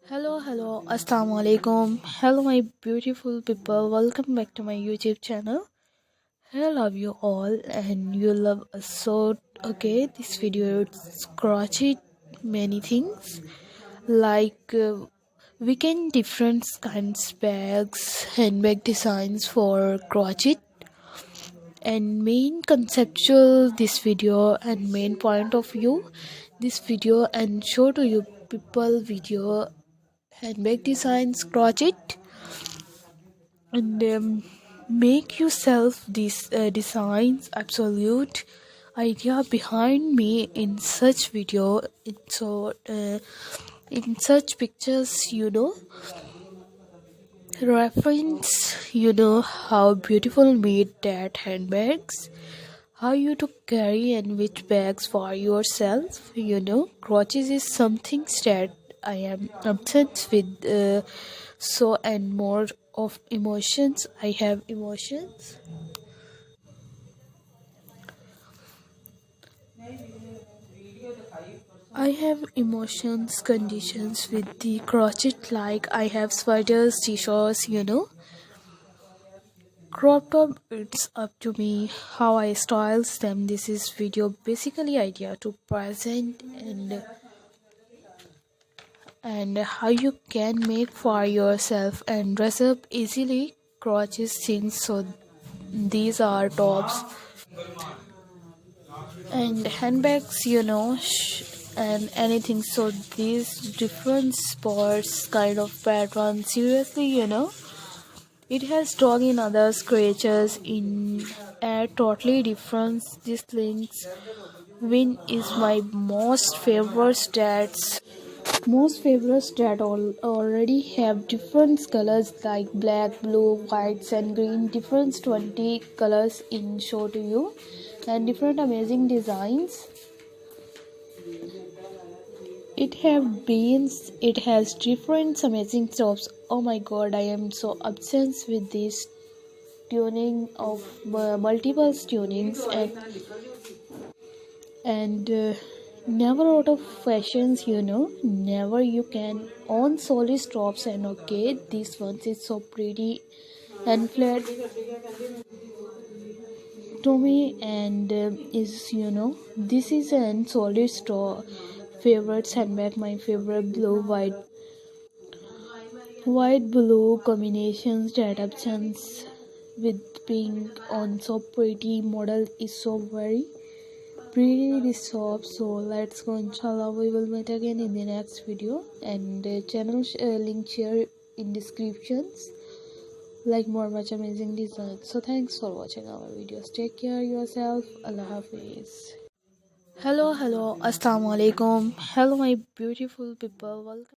Hello, Assalamu alaikum. Hello, my beautiful people. Welcome back to my YouTube channel. I love you all, and you love us so. Okay, this video is crochet many things like we can different kinds bags, handbag designs for crochet, and main conceptual this video and main point of view this video and show to you people video handbag designs crochet and make yourself these designs absolute idea behind me in such video in such pictures reference how beautiful made that handbags, how you to carry and which bags for yourself. Crotches is something that I am obsessed with, so and more of emotions. I have emotions conditions with the crochet, like I have sweaters, t-shirts, crop top. It's up to me how I styles them. This is video basically idea to present and how you can make for yourself and dress up easily crochet things. So these are tops and handbags, and anything. So these different sports kind of patterns, seriously, it has dog in others creatures in a totally different. These links win is my most favorites that already have different colors like black, blue, whites and green, different 20 colors in show to you and different amazing designs. It has different amazing tops. Oh my god, I am so obsessed with this tuning of multiple tunings and never out of fashions, never. You can own solid tops and okay, this one is so pretty and flat to me and is this is an solid store favorites handbag, my favorite blue white blue combinations that options with pink on so pretty model is so very pretty this shop. So let's go, inshallah. We will meet again in the next video and channel link share in descriptions, like more much amazing designs. So thanks for watching our videos. Take care yourself. Allah Hafiz. Hello, Assalamu alaikum. Hello, my beautiful people. Welcome.